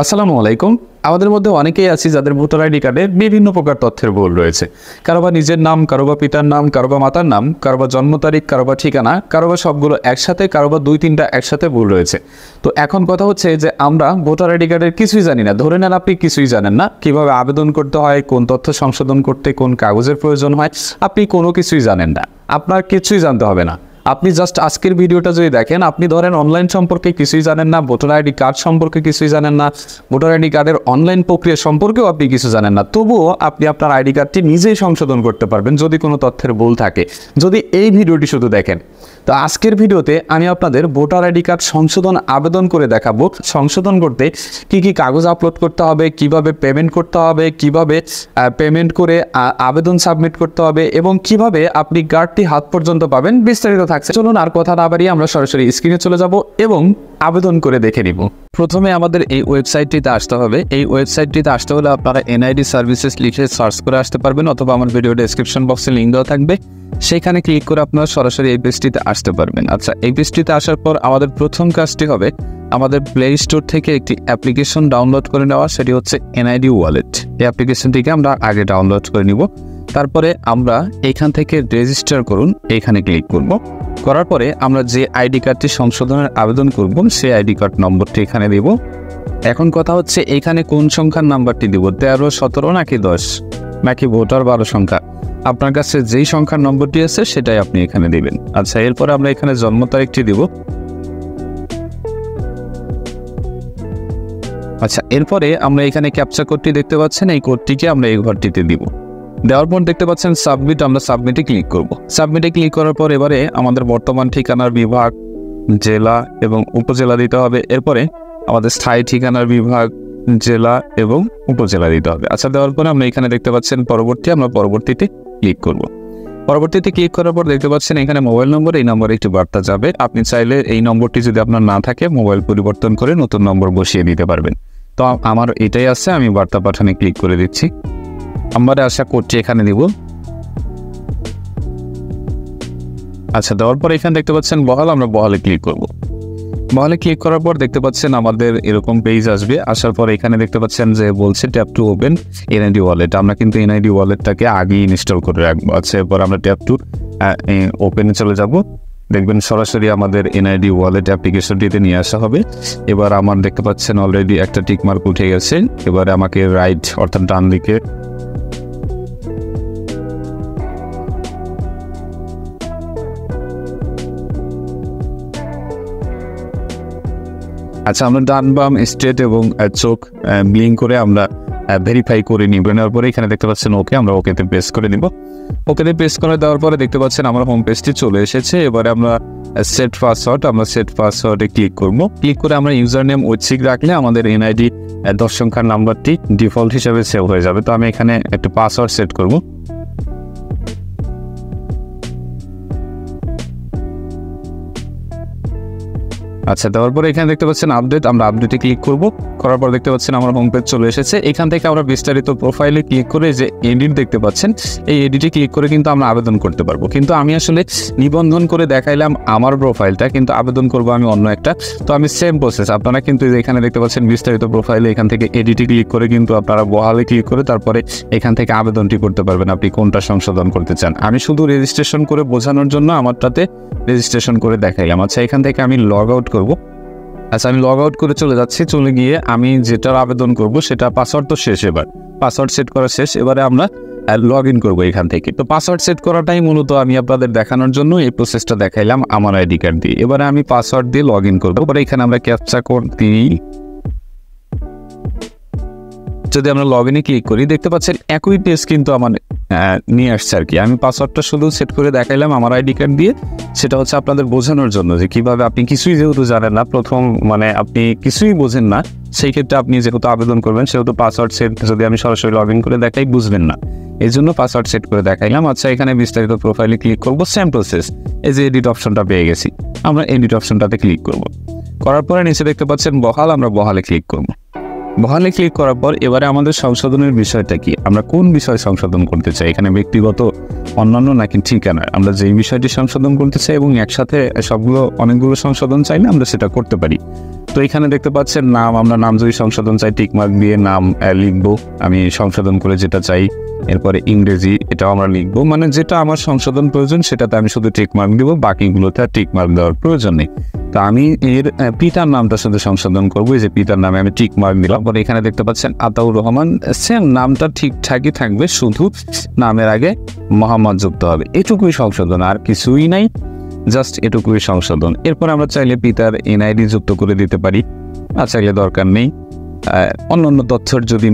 আসসালামু আলাইকুম। আমাদের মধ্যে অনেকেই আছি যাদের ভোটার আইডি কার্ডে বিভিন্ন প্রকার তথ্যের ভুল রয়েছে। কারোবা নিজের নাম, কারোবা পিতার নাম, কারোবা মাতার নাম, কারোবা জন্ম তারিখ, কারোবা ঠিকানা, কারোবা সবগুলো একসাথে, কারোবা 2-3টা একসাথে ভুল রয়েছে। তো এখন কথা হচ্ছে যে আমরা ভোটার আইডি কার্ডের কিছুই জানি না। ধরে নেন আপনি কিছুই জানেন না, কিভাবে আবেদন করতে হয়, কোন তথ্য সংশোধন করতে কোন কাগজের প্রয়োজন হয়, আপনি কোনো কিছুই জানেন না। আপনার কিছুই জানতে হবে না। আপনি জাস্ট আজকের ভিডিওটা যদি দেখেন, আপনি ধরেন অনলাইন সম্পর্কে কিছুই জানেন না, ভোটার আইডি কার্ড সম্পর্কে কিছুই জানেন না, ভোটার আইডি কার্ডের অনলাইন প্রক্রিয়া সম্পর্কেও আপনি কিছু জানেন না, তবুও আপনি আপনার আইডি কার্ডটি নিজেই সংশোধন করতে পারবেন যদি কোনো তথ্যের ভুল থাকে, যদি এই ভিডিওটি শুধু দেখেন। তো আজকের ভিডিওতে আমি আপনাদের ভোটার আইডি কার্ড সংশোধন আবেদন করে দেখাবো। সংশোধন করতে কি কি কাগজ আপলোড করতে হবে, কিভাবে পেমেন্ট করতে হবে, কিভাবে পেমেন্ট করে আবেদন সাবমিট করতে হবে এবং কিভাবে আপনি কার্ডটি হাত পর্যন্ত পাবেন, বিস্তারিত থাকছে। চলুন আর কথা না বাড়িয়ে আমরা সরাসরি স্ক্রিনে চলে যাব এবং আবেদন করে দেখে নিব। প্রথমে আমাদের এই ওয়েবসাইটটিতে আসতে হবে। এই ওয়েবসাইটটিতে আসতে হলে আপনারা এনআইডি সার্ভিসেস লিখে সার্চ করে আসতে পারবেন, অথবা আমার ভিডিও ডেসক্রিপশন বক্সে লিঙ্ক দেওয়া থাকবে, সেখানে ক্লিক করে আপনারা সরাসরি এই পেজটিতে আসতে পারবেন। আচ্ছা, এই পেজটিতে আসার পর আমাদের প্রথম কাজটি হবে আমাদের প্লে স্টোর থেকে একটি অ্যাপ্লিকেশন ডাউনলোড করে নেওয়া, সেটি হচ্ছে এনআইডি ওয়ালেট। এই অ্যাপ্লিকেশনটিকে আমরা আগে ডাউনলোড করে নিব। তারপরে আমরা এখান থেকে রেজিস্টার করুন, এইখানে ক্লিক করব। করার পরে আমরা যে আইডি কার্ডটি সংশোধনের আবেদন করব সেই আইডি কার্ড নম্বরটি এখানে দেব। এখন কথা হচ্ছে এখানে কোন সংখ্যার নাম্বারটি দিব, 13, 17 নাকি 10 নাকি ভোটার 12 সংখ্যা, আপনার কাছে যেই সংখ্যার নম্বরটি আছে সেটাই আপনি এখানে দিবেন। আচ্ছা, এরপরে আমরা এখানে জন্ম তারিখটি দিব। আচ্ছা, এরপরে আমরা এখানে ক্যাপচা কোডটি দেখতে পাচ্ছেন, এই কোডটিকে আমরা এই ঘরটিতে দিব। দেওয়ার পর দেখতে পাচ্ছেন সাবমিট, আমরা সাবমিটে ক্লিক করব। সাবমিটে ক্লিক করার পর এবারে আমাদের বর্তমান ঠিকানার বিভাগ, জেলা এবং উপজেলা দিতে হবে। এরপরে আমাদের স্থায়ী ঠিকানার বিভাগ, জেলা এবং উপজেলা দিতে হবে। আচ্ছা, দেওয়ার পরে আমরা এখানে দেখতে পাচ্ছেন পরবর্তী, আমরা পরবর্তীতে ক্লিক করব। পরবর্তীতে ক্লিক করার পর দেখতে পাচ্ছেন এখানে মোবাইল নম্বর, এই নম্বরে একটি বার্তা যাবে। আপনি চাইলে এই নম্বরটি যদি আপনার না থাকে মোবাইল পরিবর্তন করে নতুন নম্বর বসিয়ে দিতে পারবেন। তো আমার এটাই আছে, আমি বার্তা পাঠানে ক্লিক করে দিচ্ছি। আমরা আসা কোডটি এখানে দিব। আচ্ছা, দেওয়ার পর এখানে দেখতে পাচ্ছেন বহাল, আমরা বহালে ক্লিক করব। বহালে ক্লিক করার পর দেখতে পাচ্ছেন আমাদের এরকম পেজ আসবে। আসার পর এখানে দেখতে পাচ্ছেন যে বলছে tap to open NID wallet. আমরা কিন্তু এনআইডি ওয়ালেটটাকে আগেই ইনস্টল করে রাখবো। আচ্ছা, এরপর আমরা ট্যাপ টু ওপেনে চলে যাব। দেখবেন সরাসরি আমাদের এনআইডি ওয়ালেট অ্যাপ্লিকেশনটিতে নিয়ে আসা হবে। এবার আমার দেখতে পাচ্ছেন অলরেডি একটা টিকমার্ক উঠে গেছে। এবারে আমাকে রাইট অর্থাৎ ডান দিকে আচ্ছা, আমরা ডান বাম স্ট্রেট এবং চোখ ব্লিঙ্ক করে আমরা ভেরিফাই করে নিব। নেওয়ার পরে এখানে দেখতে পাচ্ছেন ওকে, আমরা ওকেতে প্রেস করে নিব। ওকেতে প্রেস করে দেওয়ার পরে দেখতে পাচ্ছেন আমার হোম পেজটি চলে এসেছে। এবারে আমরা সেট পাসওয়ার্ড, আমরা সেট পাসওয়ার্ডে ক্লিক করব। ক্লিক করে আমরা ইউজার নেম ঐচ্ছিক রাখলে আমাদের এনআইডি 10 সংখ্যার নাম্বারটি ডিফল্ট হিসাবে সেভ হয়ে যাবে। তো আমি এখানে একটা পাসওয়ার্ড সেট করব। আচ্ছা, দেওয়ার পরে এখানে দেখতে পাচ্ছেন আপডেট, আমরা আপডেটে ক্লিক করব। করার পর দেখতে পাচ্ছেন আমার হোম পেজ চলে এসেছে। এখান থেকে আমরা বিস্তারিত প্রোফাইলে ক্লিক করে যে এডিট দেখতে পাচ্ছেন, এই এডিটে ক্লিক করে কিন্তু আমরা আবেদন করতে পারবো। কিন্তু আমি আসলে নিবন্ধন করে দেখাইলাম আমার প্রোফাইলটা, কিন্তু আবেদন করব আমি অন্য একটা। তো আমি সেম প্রসেস, আপনারা কিন্তু এখানে দেখতে পাচ্ছেন বিস্তারিত প্রোফাইলে, এখান থেকে এডিটে ক্লিক করে কিন্তু আপনারা বহালে ক্লিক করে তারপরে এখান থেকে আবেদনটি করতে পারবেন আপনি কোনটা সংশোধন করতে চান। আমি শুধু রেজিস্ট্রেশন করে বোঝানোর জন্য আমারটাতে রেজিস্ট্রেশন করে দেখাইলাম। আচ্ছা, এখান থেকে আমি লগ আউট করব। আচ্ছা, আমি লগ আউট করে চলে যাচ্ছি। চলে গিয়ে আমি যেটার আবেদন করব সেটা পাসওয়ার্ড তো শেষ, এবার পাসওয়ার্ড সেট করা শেষ। এবারে আমরা লগ ইন করবো এখান থেকে। তো পাসওয়ার্ড সেট করাটাই মূলত আমি আপনাদের দেখানোর জন্য এই প্রসেসটা দেখাইলাম আমার আইডি কার্ড দিয়ে। এবারে আমি পাসওয়ার্ড দিয়ে লগ ইন করবো। এবারে এখানে আমরা ক্যাপচা কোড দিই। যদি আমরা লগ ইনে ক্লিক করি দেখতে পাচ্ছেন একই পেজ কিন্তু আমার নিয়ে আসছে আর কি। আমি পাসওয়ার্ডটা শুধু সেট করে দেখাইলাম আমার আইডি কার্ড দিয়ে। সেটা হচ্ছে আপনাদের বোঝানোর জন্য যে কিভাবে আপনি কিছুই যেহেতু জানেন না, প্রথম মানে আপনি কিছুই বোঝেন না, সেই ক্ষেত্রে আপনি যেহেতু আবেদন করবেন সেহেতু পাসওয়ার্ড সেট যদি আমি সরাসরি লগ ইন করে দেখাই বুঝবেন না, এই জন্য পাসওয়ার্ড সেট করে দেখাইলাম। আচ্ছা, এখানে বিস্তারিত প্রোফাইলে ক্লিক করব। সেম প্রসেস, এই যে এডিট অপশনটা পেয়ে গেছি, আমরা এডিট অপশনটাতে ক্লিক করব। করার পরে নিচে দেখতে পাচ্ছেন বহাল, আমরা বহালে ক্লিক করব। বহালে ক্লিক করার পর এবারে আমাদের সংশোধনের বিষয়টা কি, আমরা কোন বিষয় সংশোধন করতে চাই, এখানে ব্যক্তিগত, অন্যান্য নাকি ঠিকানা, আমরা যেই বিষয়টি সংশোধন করতে চাই এবং একসাথে সবগুলো অনেকগুলো সংশোধন চাইলে আমরা সেটা করতে পারি। তো এখানে দেখতে পাচ্ছেন নাম, আমরা নাম যদি সংশোধন চাই টিকমার্ক দিয়ে নাম লিখবো, আমি সংশোধন করে যেটা চাই। এরপরে ইংরেজি, এটাও আমরা লিখবো, মানে যেটা আমার সংশোধন প্রয়োজন সেটাতে আমি শুধু টিকমার্ক দিব, বাকিগুলোতে আর টিকমার্ক দেওয়ার প্রয়োজন নেই। তো আমি এর পিতার নামটা শুধু সংশোধন করবো, এই যে পিতার নামে আমি টিকমার্ক দিলাম। পরে এখানে দেখতে পাচ্ছেন আতাউর রহমান, সেম নামটা ঠিকঠাকই থাকবে, শুধু নামের আগে মোহাম্মদ যুক্ত হবে, এটুকুই সংশোধন, আর কিছুই নাই, জাস্ট এটুকুই সংশোধন। এরপর আমরা চাইলে পিতার এনআইডি যুক্ত করে দিতে পারি, আর চাইলে দরকার নেই। অন্যান্য তথ্যের যদি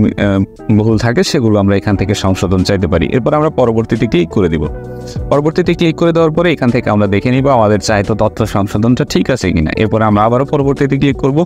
ভুল থাকে সেগুলো আমরা এখান থেকে সংশোধন চাইতে পারি। এরপর আমরা পরবর্তীতে ক্লিক করে দিব। পরবর্তীতে ক্লিক করে দেওয়ার পরে এখান থেকে আমরা দেখে নিব আমাদের চাইতো তথ্য সংশোধনটা ঠিক আছে কিনা। এরপর আমরা আবারও পরবর্তীতে ক্লিক করব,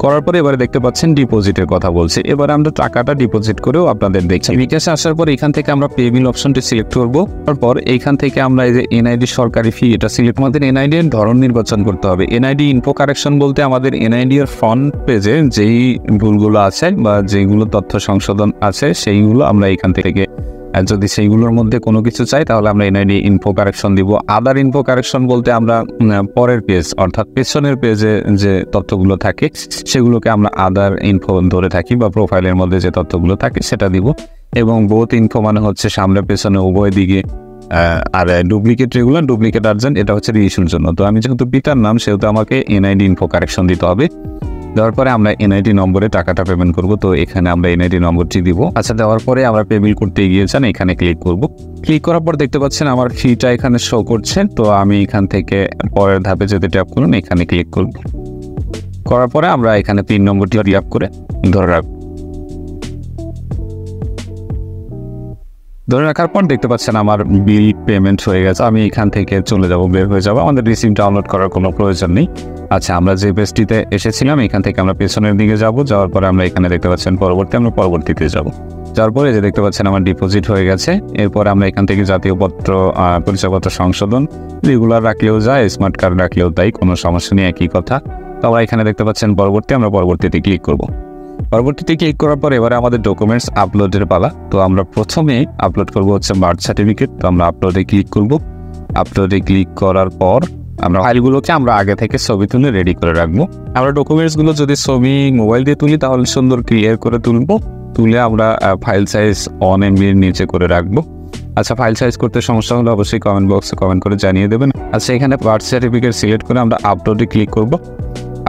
করার পরে এবারে দেখতে পাচ্ছেন ডিপোজিটের কথা বলছে। এবারে আমরা টাকাটা ডিপোজিট করেও আপনাদের দেখছি। বিকাশে আসার পর এখান থেকে আমরা পে বিল অপশনটি সিলেক্ট করব। তারপর এইখান থেকে আমরা এই যে এনআইডি সরকারি ফি, এটা সিলেক্ট, আমাদের এনআইডি এর ধরন নির্বাচন করতে হবে। এনআইডি ইনফো কারেকশন বলতে আমাদের এনআইডি এর ফ্রন্ট পেজে যেই ভুলগুলো আছে বা যেইগুলো তথ্য সংশোধন আছে সেইগুলো আমরা এখান থেকে, যদি সেইগুলোর মধ্যে কোনো কিছু চাই তাহলে আমরা এনআইডি ইনফো কারেকশন দিব। আদার ইনফো কারেকশন বলতে আমরা পরের পেজ অর্থাৎ পেছনের পেজে যে তথ্যগুলো থাকে সেগুলোকে আমরা আদার ইনফো ধরে থাকি, বা প্রোফাইলের মধ্যে যে তথ্যগুলো থাকে সেটা দিব। এবং বোথ ইনফো মানে হচ্ছে সামনে পেছনে উভয় দিকে। আর ডুপ্লিকেট রেগুলার, ডুপ্লিকেট আর্জেন্ট, এটা হচ্ছে রিইস্যুর জন্য। তো আমি যেহেতু পিতার নাম সেহেতু আমাকে এনআইডি ইনফো কারেকশন দিতে হবে। দেওয়ার পরে আমরা এনআইডি নম্বরে টাকাটা পেমেন্ট করব। তো এখানে আমরা এনআইডি নম্বরটি দিব। আচ্ছা, দেওয়ার পরে আমরা পে বিল করতে গিয়েছেন, এখানে ক্লিক করব। ক্লিক করার পর দেখতে পাচ্ছেন আমার ফিটা এখানে শো করছে। তো আমি এখান থেকে পরের ধাপে যেতে ট্যাপ করুন, এখানে ক্লিক করব। করার পরে আমরা এখানে পিন নম্বরটি ট্যাপ করে ধরে রাখব। ধরে রাখার পর দেখতে পাচ্ছেন আমার বিল পেমেন্ট হয়ে গেছে। আমি এখান থেকে চলে যাব, বের হয়ে যাব, আমাদের রিসিপ্ট ডাউনলোড করার কোনো প্রয়োজন নেই। আচ্ছা, আমরা যে পেজটিতে এসেছিলাম এখান থেকে আমরা পেছনের দিকে যাব। যাওয়ার পরে আমরা এখানে দেখতে পাচ্ছেন পরবর্তী, আমরা পরবর্তীতে যাব। যাওয়ার পরে যে দেখতে পাচ্ছেন আমার ডিপোজিট হয়ে গেছে। এরপর আমরা এখান থেকে জাতীয় পত্র, পরিচয়পত্র সংশোধন, রেগুলার রাখলেও যায়, স্মার্ট কার্ড রাখলেও তাই, কোনো সমস্যা নেই, একই কথা। তো আমরা এখানে দেখতে পাচ্ছেন পরবর্তী, আমরা পরবর্তীতে ক্লিক করব। পরবর্তীতে ক্লিক করার পর এবারে আমাদের ডকুমেন্টস আপলোডের পালা। তো আমরা প্রথমে আপলোড করব হচ্ছে বার্থ সার্টিফিকেট। তো আমরা আপলোডে ক্লিক করব। আপলোডে ক্লিক করার পর আমরা ফাইলগুলোকে আমরা আগে থেকে ছবি তুলে রেডি করে রাখবো। আমরা ডকুমেন্টসগুলো যদি ছবি মোবাইল দিয়ে তুলি তাহলে সুন্দর ক্লিয়ার করে তুলে আমরা ফাইল সাইজ 1 MB এর নিচে করে রাখবো। আচ্ছা, ফাইল সাইজ করতে সমস্যা হলে অবশ্যই কমেন্ট বক্সে কমেন্ট করে জানিয়ে দেবেন। আচ্ছা, এখানে বার্থ সার্টিফিকেট সিলেক্ট করে আমরা আপলোডে ক্লিক করব।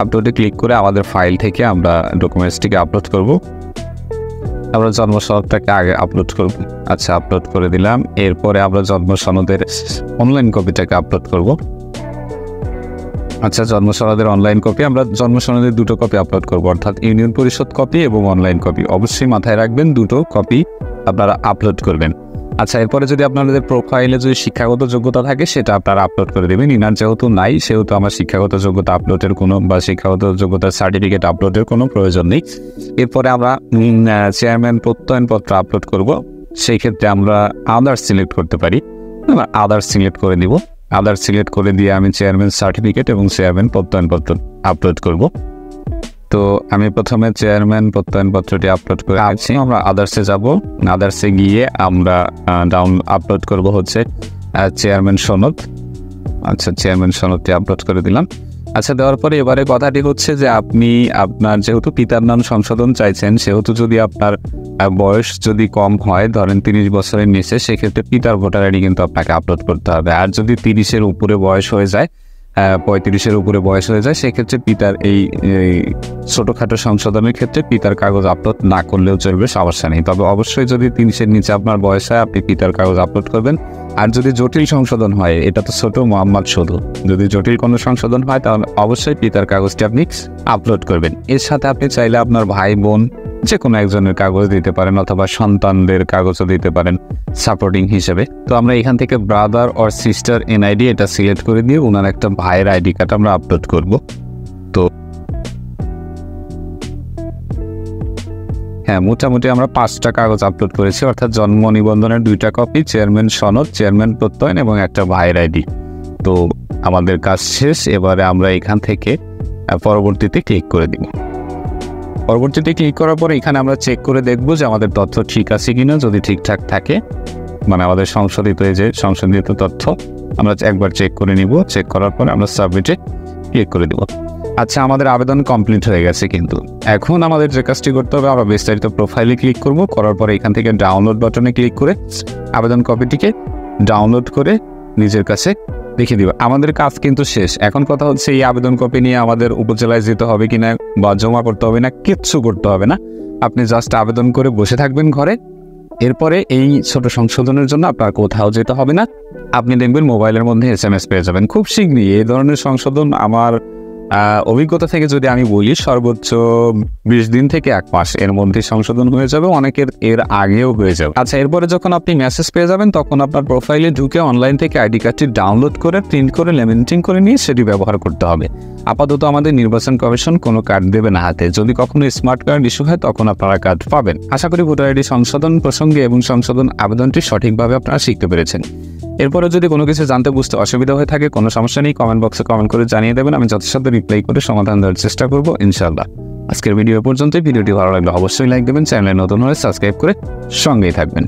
আপলোডে ক্লিক করে আমাদের ফাইল থেকে আমরা ডকুমেন্টসটিকে আপলোড করব। আমরা জন্ম সনদটাকে আগে আপলোড করব। আচ্ছা, আপলোড করে দিলাম। এরপরে আমরা জন্ম সনদের অনলাইন কপিটাকে আপলোড করব। আচ্ছা, জন্ম সনদের অনলাইন কপি, আমরা জন্ম সনদের 2টো কপি আপলোড করব, অর্থাৎ ইউনিয়ন পরিষদ কপি এবং অনলাইন কপি। অবশ্যই মাথায় রাখবেন 2টো কপি আপনারা আপলোড করবেন। আচ্ছা, এরপরে যদি আপনাদের প্রোফাইলে যদি শিক্ষাগত যোগ্যতা থাকে সেটা আপনারা আপলোড করে দেবেন। ইনার যেহেতু নাই সেহেতু আমার শিক্ষাগত যোগ্যতা আপলোডের কোনো বা শিক্ষাগত যোগ্যতার সার্টিফিকেট আপলোডের কোনো প্রয়োজন নেই। এরপরে আমরা চেয়ারম্যান প্রত্যয়নপত্র আপলোড করব। সেই ক্ষেত্রে আমরা আদার্স সিলেক্ট করতে পারি। আমরা আদার্স সিলেক্ট করে দিব। আদার্স সিলেক্ট করে দিয়ে আমি চেয়ারম্যান সার্টিফিকেট এবং চেয়ারম্যান প্রত্যয়নপত্র আপলোড করব। তো আমি প্রথমে চেয়ারম্যান প্রত্যয়নপত্রটি আপলোড করে আছি। আমরা আদার্সে যাব। আদার্সে গিয়ে আমরা আপলোড করব হচ্ছে চেয়ারম্যান সনদ। আচ্ছা, চেয়ারম্যান সনদটি আপলোড করে দিলাম। আচ্ছা, দেওয়ার পরে এবারে কথাটি হচ্ছে যে আপনি আপনার যেহেতু পিতার নাম সংশোধন চাইছেন সেহেতু যদি আপনার বয়স যদি কম হয়, ধরেন 30 বছরের নিচে, সেক্ষেত্রে পিতার ভোটার আইডি কিন্তু আপনাকে আপলোড করতে হবে। আর যদি 30-এর উপরে বয়স হয়ে যায়, 35-এর উপরে বয়স হয়ে যায়, সেক্ষেত্রে পিতার এই ছোটোখাটো সংশোধনের ক্ষেত্রে পিতার কাগজ আপলোড না করলেও চলবে, সমস্যা নেই। তবে অবশ্যই যদি 30-এর নিচে আপনার বয়স হয় আপনি পিতার কাগজ আপলোড করবেন। আর যদি জটিল সংশোধন হয়, এটা তো ছোট মোহাম্মদ শুধু, যদি জটিল কোনো সংশোধন হয় তাহলে অবশ্যই পিতার কাগজটি আপনি আপলোড করবেন। এর সাথে আপনি চাইলে আপনার ভাই বোন যে কোনো একজনের কাগজ দিতে পারেন, অথবা সন্তানদের কাগজও দিতে পারেন সাপোর্টিং হিসেবে। তো আমরা এখান থেকে ব্রাদার অর সিস্টার এনআইডি এটা সিলেক্ট করে দিয়ে ওনার একটা ভাইয়ের আইডি কার্ড আমরা আপলোড করব। তো হ্যাঁ, মোটামুটি আমরা 5টা কাগজ আপলোড করেছি, অর্থাৎ জন্ম নিবন্ধনের 2টা কপি, চেয়ারম্যান সনদ, চেয়ারম্যান প্রত্যয়ন এবং একটা ভাইয়ের আইডি। তো আমাদের কাজ শেষ। এবারে আমরা এখান থেকে পরবর্তীতে ক্লিক করে দিব। পরবর্তীতে ক্লিক করার পরে এখানে আমরা চেক করে দেখব যে আমাদের তথ্য ঠিক আছে কিনা। যদি ঠিকঠাক থাকে, মানে আমাদের সংশোধিত তথ্য আমরা একবার চেক করে নিব। চেক করার পরে আমরা সাবমিটে ক্লিক করে দেব। আচ্ছা, আমাদের আবেদন কমপ্লিট হয়ে গেছে, কিন্তু এখন আমাদের যে কাজটি করতে হবে, আমরা বিস্তারিত প্রোফাইলে ক্লিক করব। করার পরে এখান থেকে ডাউনলোড বাটনে ক্লিক করে আবেদন কপিটিকে ডাউনলোড করে নিজের কাছে রেখে দিব। আমাদের কাজ কিন্তু শেষ। এখন কথা হচ্ছে এই আবেদন কপি নিয়ে আমাদের উপজেলায় যেতে হবে কিনা বা জমা করতে হবে না, কিচ্ছু করতে হবে না। আপনি জাস্ট আবেদন করে বসে থাকবেন ঘরে। এরপরে এই ছোট সংশোধনের জন্য আপনার কোথাও যেতে হবে না। আপনি দেখবেন মোবাইলের মধ্যে SMS পেয়ে যাবেন খুব শীঘ্রই। এই ধরনের সংশোধন আমার অভিজ্ঞতা থেকে যদি আমি বলি, সর্বোচ্চ 20 দিন থেকে 1 মাস এর মধ্যে সংশোধন হয়ে যাবে, অনেকের এর আগেও হয়ে যাবে। আচ্ছা, এরপরে যখন আপনি মেসেজ পেয়ে যাবেন তখন আপনার প্রোফাইলে ঢুকে অনলাইন থেকে আইডি কার্ডটি ডাউনলোড করে প্রিন্ট করে লেমিনেটিং করে নিয়ে সেটি ব্যবহার করতে হবে। আপাতত আমাদের নির্বাচন কমিশন কোনো কার্ড দেবে না হাতে। যদি কখনো স্মার্ট কার্ড ইস্যু হয় তখন আপনারা কার্ড পাবেন। আশা করি ভোটার আইডি সংশোধন প্রসঙ্গে এবং সংশোধন আবেদনটি সঠিকভাবে আপনারা শিখতে পেরেছেন। এরপরে যদি কোনো কিছু জানতে বুঝতে অসুবিধা হয়ে থাকে, কোনো সমস্যা নেই, কমেন্ট বক্সে কমেন্ট করে জানিয়ে দেবেন। আমি যথাসাধ্য রিপ্লাই করে সমাধান দেওয়ার চেষ্টা করব ইনশাআল্লাহ। আজকের ভিডিও পর্যন্তই। ভিডিওটি ভালো লাগলে অবশ্যই লাইক দেবেন, চ্যানেলে নতুন হলে সাবস্ক্রাইব করে সঙ্গেই থাকবেন।